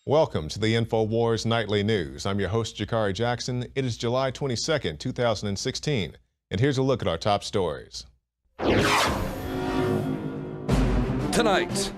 Welcome to the INFOWARS Nightly News. I'm your host, Jakari Jackson. It is July 22nd, 2016, and here's a look at our top stories. Tonight,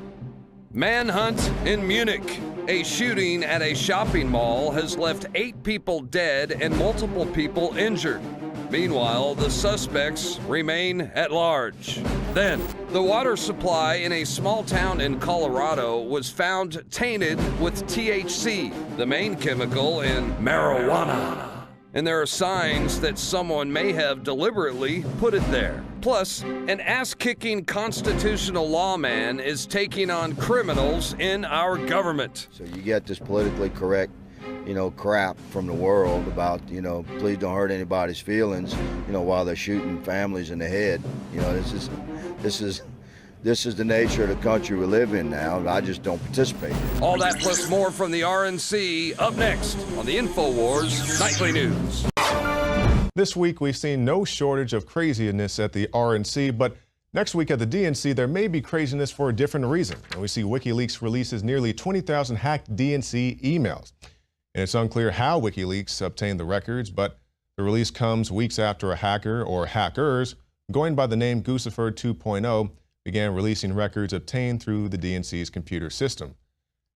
manhunt in Munich. A shooting at a shopping mall has left 8 people dead and multiple people injured. Meanwhile, the suspects remain at large. Then, the water supply in a small town in Colorado was found tainted with THC, the main chemical in marijuana. And there are signs that someone may have deliberately put it there. Plus, an ass-kicking constitutional lawman is taking on criminals in our government. So you get this politically correct, crap from the world about, please don't hurt anybody's feelings, while they're shooting families in the head. This is the nature of the country we live in now. I just don't participate. All that plus more from the RNC up next on the INFOWARS Nightly News. This week, we've seen no shortage of craziness at the RNC, but next week at the DNC, there may be craziness for a different reason. And we see WikiLeaks releases nearly 20,000 hacked DNC emails. And it's unclear how WikiLeaks obtained the records, but the release comes weeks after a hacker or hackers, going by the name Guccifer 2.0, began releasing records obtained through the DNC's computer system.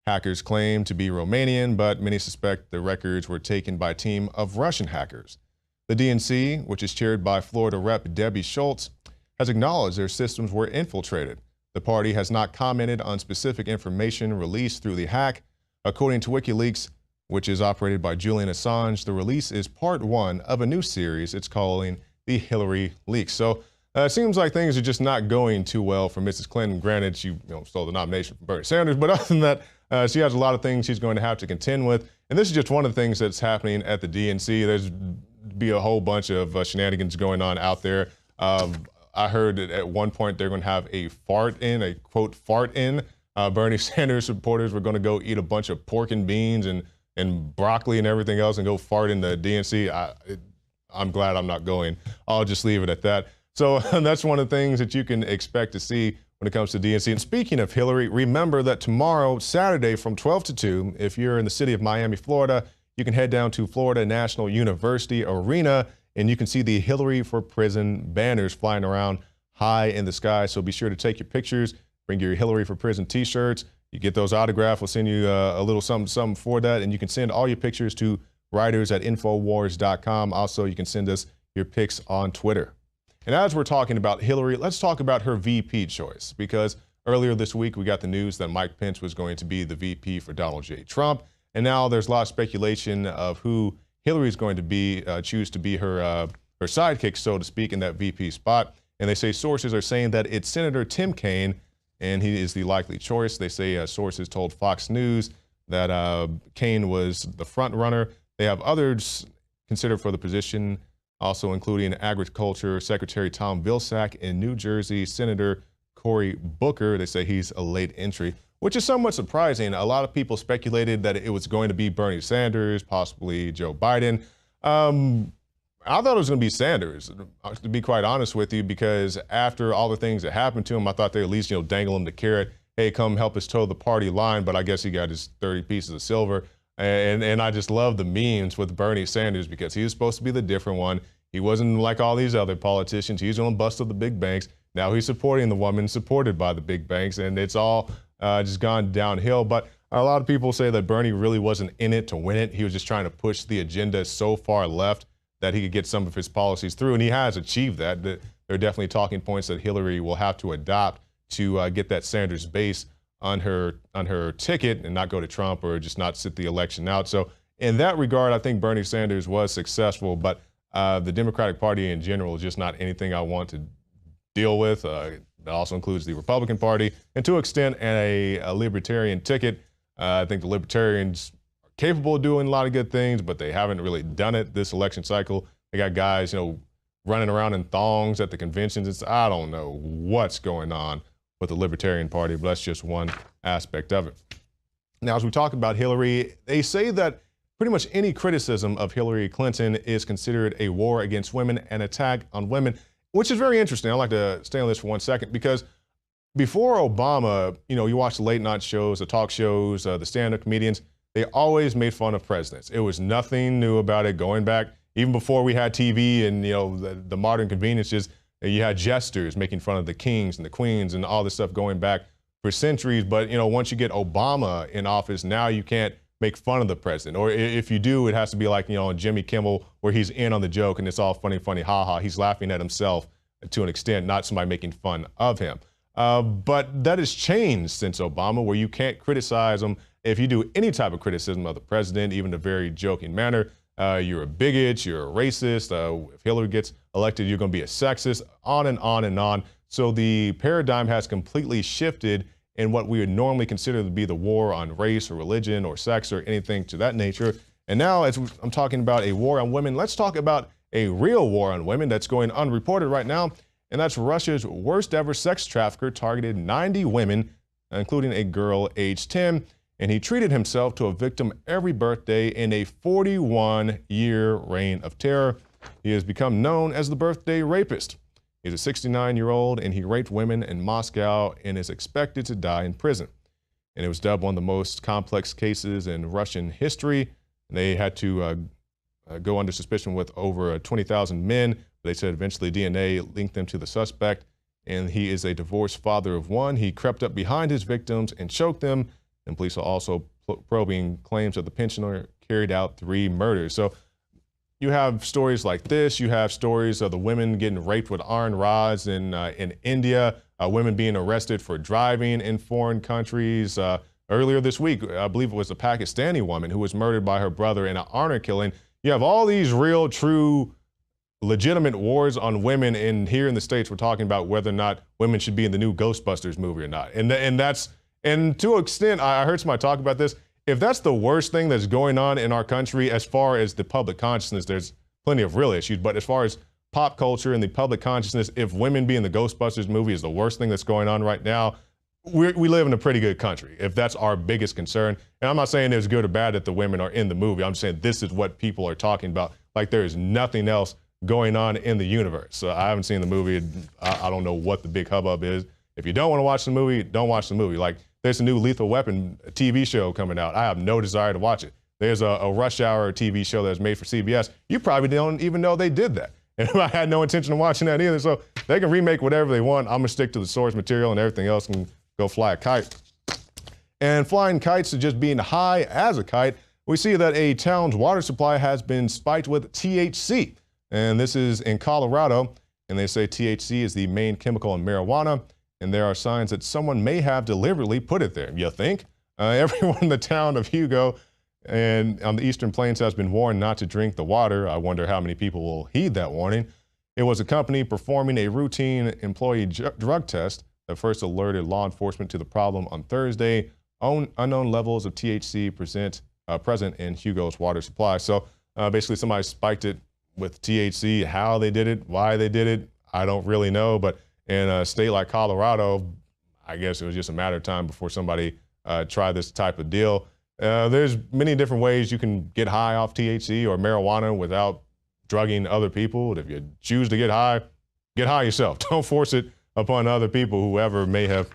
Hackers claim to be Romanian, but many suspect the records were taken by a team of Russian hackers. The DNC, which is chaired by Florida Rep. Debbie Schultz, has acknowledged their systems were infiltrated. The party has not commented on specific information released through the hack. According to WikiLeaks, which is operated by Julian Assange, the release is part 1 of a new series it's calling the Hillary Leaks. So it seems like things are just not going too well for Mrs. Clinton. Granted, she stole the nomination from Bernie Sanders, but other than that, she has a lot of things she's going to have to contend with. And this is just one of the things that's happening at the DNC. There's be a whole bunch of shenanigans going on out there. I heard that at one point they're going to have a quote fart in. Bernie Sanders supporters were going to go eat a bunch of pork and beans and broccoli and everything else and go fart in the DNC. I'm glad I'm not going. I'll just leave it at that. So that's one of the things that you can expect to see when it comes to DNC. And speaking of Hillary, remember that tomorrow, Saturday from 12 to 2, if you're in the city of Miami, Florida, you can head down to Florida National University Arena and you can see the Hillary for Prison banners flying around high in the sky. So be sure to take your pictures, bring your Hillary for Prison t-shirts. You get those autographed. We'll send you a little something for that. And you can send all your pictures to writers@infowars.com. Also, you can send us your pics on Twitter. And as we're talking about Hillary, let's talk about her VP choice, because earlier this week we got the news that Mike Pence was going to be the VP for Donald J. Trump. And now there's a lot of speculation of who Hillary's going to be, choose to be her sidekick, so to speak, in that VP spot. And they say sources are saying that it's Senator Tim Kaine, and he is the likely choice. They say sources told Fox News that Kaine was the front runner. They have others considered for the position, also including Agriculture Secretary Tom Vilsack and New Jersey Senator Cory Booker. They say he's a late entry, which is somewhat surprising. A lot of people speculated that it was going to be Bernie Sanders, possibly Joe Biden. I thought it was going to be Sanders, to be quite honest with you, because after all the things that happened to him, I thought they at least, dangle him the carrot. Hey, come help us toe the party line. But I guess he got his 30 pieces of silver. And I just love the memes with Bernie Sanders because he was supposed to be the different one. He wasn't like all these other politicians. He's going to bust up the big banks. Now he's supporting the woman supported by the big banks, and it's all just gone downhill. But a lot of people say that Bernie really wasn't in it to win it. He was just trying to push the agenda so far left that he could get some of his policies through, and he has achieved that. There are definitely talking points that Hillary will have to adopt to get that Sanders base on her ticket and not go to Trump or just not sit the election out. So in that regard, I think Bernie Sanders was successful, but the Democratic Party in general is just not anything I want to deal with. That also includes the Republican Party, and to an extent, a Libertarian ticket. I think the Libertarians are capable of doing a lot of good things, but they haven't really done it this election cycle. They got guys, running around in thongs at the conventions. I don't know what's going on with the Libertarian Party, but that's just one aspect of it. Now, as we talk about Hillary, they say that pretty much any criticism of Hillary Clinton is considered a war against women, an attack on women, which is very interesting. I'd like to stay on this for 1 second, because before Obama, you watch the late night shows, the talk shows, the stand-up comedians, they always made fun of presidents. It was nothing new about it going back, even before we had TV and, the modern conveniences. You had jesters making fun of the kings and the queens and all this stuff going back for centuries. But, once you get Obama in office, now you can't make fun of the president. Or if you do, it has to be like, on Jimmy Kimmel, where he's in on the joke and it's all funny, ha-ha. He's laughing at himself to an extent, not somebody making fun of him. But that has changed since Obama, where you can't criticize him. If you do any type of criticism of the president, even in a very joking manner, you're a bigot, you're a racist. If Hillary gets elected, you're going to be a sexist, on and on and on. So the paradigm has completely shifted in what we would normally consider to be the war on race or religion or sex or anything to that nature. And now, as I'm talking about a war on women, let's talk about a real war on women that's going unreported right now. And that's Russia's worst ever sex trafficker targeted 90 women, including a girl aged 10. And he treated himself to a victim every birthday in a 41-year reign of terror. He has become known as the birthday rapist. He's a 69-year-old, and he raped women in Moscow and is expected to die in prison. And it was dubbed one of the most complex cases in Russian history. They had to go under suspicion with over 20,000 men. They said eventually DNA linked them to the suspect, and he is a divorced father of one. He crept up behind his victims and choked them, and police are also probing claims that the pensioner carried out 3 murders. So you have stories like this. You have stories of the women getting raped with iron rods in India, women being arrested for driving in foreign countries. Earlier this week, I believe it was a Pakistani woman who was murdered by her brother in an honor killing. You have all these real, true, legitimate wars on women, and here in the States, we're talking about whether or not women should be in the new Ghostbusters movie or not. And to an extent, I heard somebody talk about this. If that's the worst thing that's going on in our country, as far as the public consciousness, there's plenty of real issues. But as far as pop culture and the public consciousness, if women being the Ghostbusters movie is the worst thing that's going on right now, we live in a pretty good country, if that's our biggest concern. And I'm not saying it's good or bad that the women are in the movie. I'm saying this is what people are talking about. Like there is nothing else going on in the universe. So I haven't seen the movie. I don't know what the big hubbub is. If you don't want to watch the movie, don't watch the movie. Like there's a new Lethal Weapon TV show coming out. I have no desire to watch it. There's a Rush Hour TV show that's made for CBS. You probably don't even know they did that. And I had no intention of watching that either. So they can remake whatever they want. I'm gonna stick to the source material, and everything else can go fly a kite. And flying kites to just being high as a kite, we see that a town's water supply has been spiked with THC. And this is in Colorado. And they say THC is the main chemical in marijuana. And there are signs that someone may have deliberately put it there. You think? Everyone in the town of Hugo and on the Eastern Plains has been warned not to drink the water. I wonder how many people will heed that warning. It was a company performing a routine employee drug test that first alerted law enforcement to the problem on Thursday. Unknown levels of THC present in Hugo's water supply. So basically somebody spiked it with THC. How they did it, why they did it, I don't really know. But in a state like Colorado, I guess it was just a matter of time before somebody tried this type of deal. There's many different ways you can get high off THC or marijuana without drugging other people. If you choose to get high yourself. Don't force it upon other people, whoever may have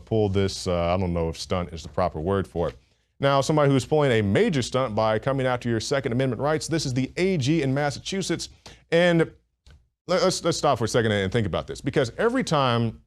pulled this, I don't know if stunt is the proper word for it. Now, somebody who's pulling a major stunt by coming after your Second Amendment rights, this is the AG in Massachusetts. And let's stop for a second and think about this, because every time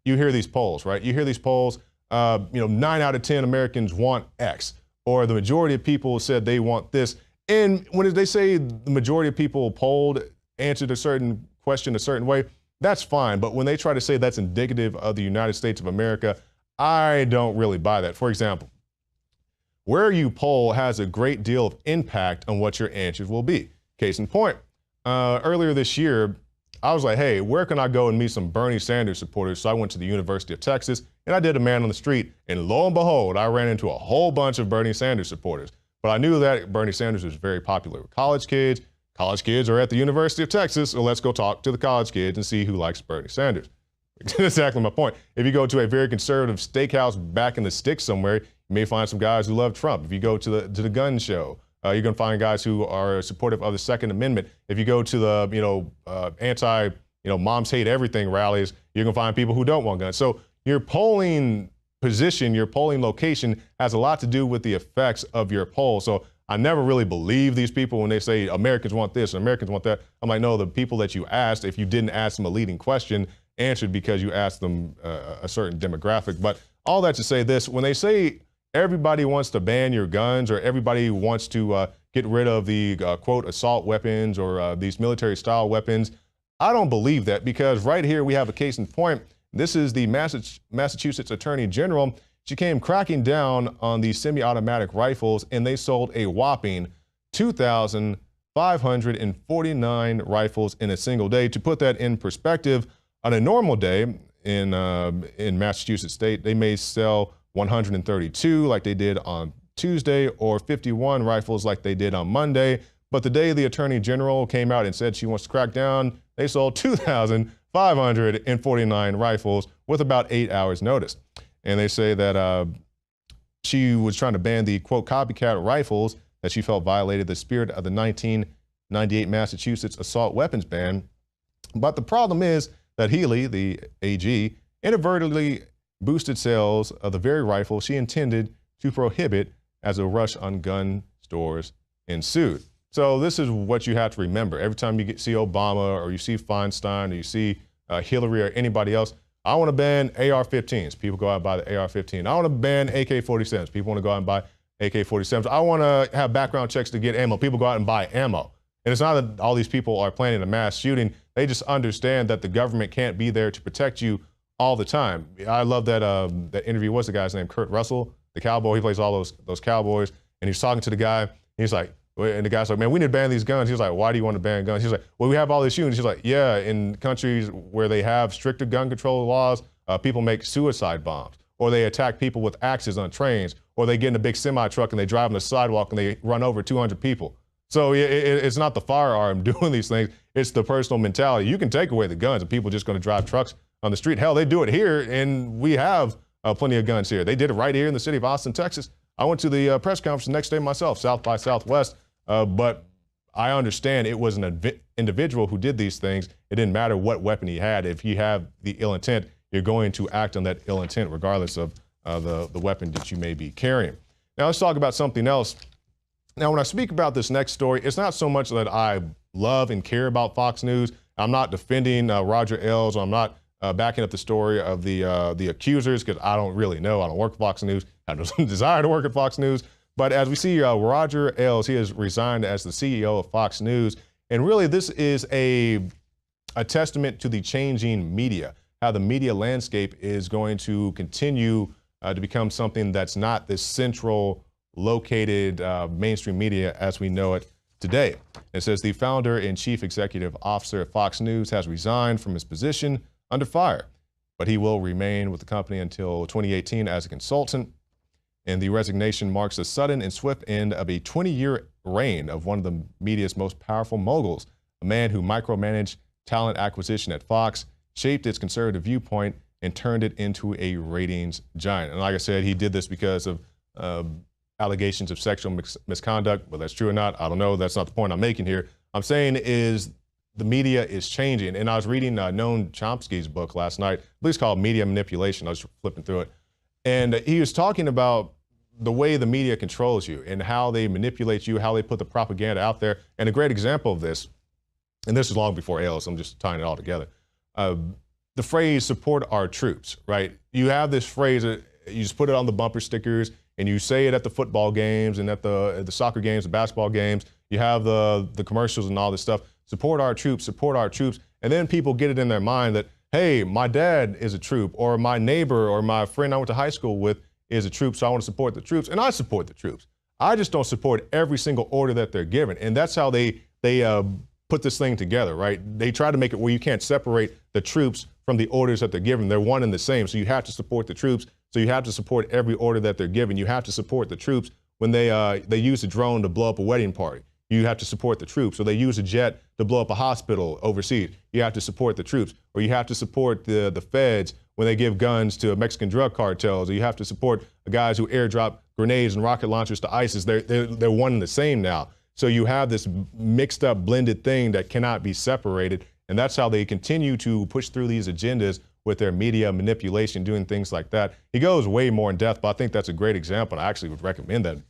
you hear these polls, right? You hear these polls, 9 out of 10 Americans want X, or the majority of people said they want this. And when they say the majority of people polled answered a certain question a certain way, that's fine. But when they try to say that's indicative of the United States of America, I don't really buy that. For example, where you poll has a great deal of impact on what your answers will be. Case in point, earlier this year, I was like, hey, where can I go and meet some Bernie Sanders supporters? So I went to the University of Texas and I did a man on the street, and lo and behold, I ran into a whole bunch of Bernie Sanders supporters. But I knew that Bernie Sanders was very popular with college kids. College kids are at the University of Texas, so let's go talk to the college kids and see who likes Bernie Sanders. Exactly my point. If you go to a very conservative steakhouse back in the sticks somewhere, you may find some guys who love Trump. If you go to the gun show, you're going to find guys who are supportive of the Second Amendment. If you go to the anti moms hate everything rallies, you're going to find people who don't want guns. So you're polling position, your polling location has a lot to do with the effects of your poll. So I never really believe these people when they say Americans want this and Americans want that. I'm like, no, the people that you asked, if you didn't ask them a leading question, answered because you asked them a certain demographic. But all that to say this, when they say everybody wants to ban your guns or everybody wants to get rid of the quote assault weapons or these military style weapons, I don't believe that, because right here we have a case in point. This is the Massachusetts Attorney General. She came cracking down on the semi-automatic rifles, and they sold a whopping 2,549 rifles in a single day. To put that in perspective, on a normal day in Massachusetts state, they may sell 132 like they did on Tuesday, or 51 rifles like they did on Monday. But the day the Attorney General came out and said she wants to crack down, they sold 2,549 rifles with about 8 hours notice. And they say that she was trying to ban the, quote, copycat rifles that she felt violated the spirit of the 1998 Massachusetts assault weapons ban. But the problem is that Healy, the AG, inadvertently boosted sales of the very rifle she intended to prohibit as a rush on gun stores ensued. So this is what you have to remember. Every time you see Obama or you see Feinstein or you see Hillary or anybody else, I want to ban AR-15s. People go out and buy the AR-15. I want to ban AK-47s. People want to go out and buy AK-47s. I want to have background checks to get ammo. People go out and buy ammo. And it's not that all these people are planning a mass shooting. They just understand that the government can't be there to protect you all the time. I love that that interview. What's the guy's name? Kurt Russell, the cowboy. He plays all those cowboys. And he's talking to the guy. He's like, and the guy's like, man, we need to ban these guns. He's like, why do you want to ban guns? He's like, well, we have all these shootings. He's like, yeah, in countries where they have stricter gun control laws, people make suicide bombs, or they attack people with axes on trains, or they get in a big semi truck and they drive on the sidewalk and they run over 200 people. So it's not the firearm doing these things. It's the personal mentality. You can take away the guns and people are just going to drive trucks on the street. Hell, they do it here, and we have plenty of guns here. They did it right here in the city of Austin, Texas. I went to the press conference the next day myself, South by Southwest. But I understand it was an individual who did these things. It didn't matter what weapon he had. If you have the ill intent, you're going to act on that ill intent regardless of the weapon that you may be carrying. Now let's talk about something else. Now, when I speak about this next story, it's not so much that I love and care about Fox News. I'm not defending Roger Ailes. I'm not backing up the story of the accusers, because I don't really know. I don't work at Fox News. I have no desire to work at Fox News. But as we see, Roger Ailes, he has resigned as the CEO of Fox News. And really, this is a testament to the changing media, how the media landscape is going to continue to become something that's not this central located mainstream media as we know it today. It says the founder and chief executive officer of Fox News has resigned from his position under fire, but he will remain with the company until 2018 as a consultant. And the resignation marks the sudden and swift end of a 20-year reign of one of the media's most powerful moguls, a man who micromanaged talent acquisition at Fox, shaped its conservative viewpoint, and turned it into a ratings giant. And like I said, he did this because of allegations of sexual misconduct. Whether that's true or not, I don't know. That's not the point I'm making here. I'm saying is the media is changing. And I was reading Noam Chomsky's book last night, I believe it's called Media Manipulation. I was flipping through it. And he was talking about the way the media controls you and how they manipulate you, how they put the propaganda out there. And a great example of this, and this is long before Ailes, I'm just tying it all together. The phrase support our troops, right? You have this phrase, you just put it on the bumper stickers and you say it at the football games and at the soccer games, the basketball games. You have the commercials and all this stuff. Support our troops, support our troops. And then people get it in their mind that, hey, my dad is a troop, or my neighbor or my friend I went to high school with is a troop, so I want to support the troops. And I support the troops. I just don't support every single order that they're given. And that's how they put this thing together, right? They try to make it where you can't separate the troops from the orders that they're given. They're one and the same. So you have to support the troops. So you have to support every order that they're given. You have to support the troops when they use a drone to blow up a wedding party. You have to support the troops. So they use a jet to blow up a hospital overseas. You have to support the troops. Or you have to support the feds when they give guns to Mexican drug cartels. Or you have to support the guys who airdrop grenades and rocket launchers to ISIS. They're one and the same now. So you have this mixed up, blended thing that cannot be separated. And that's how they continue to push through these agendas with their media manipulation, doing things like that. He goes way more in depth, but I think that's a great example. I actually would recommend that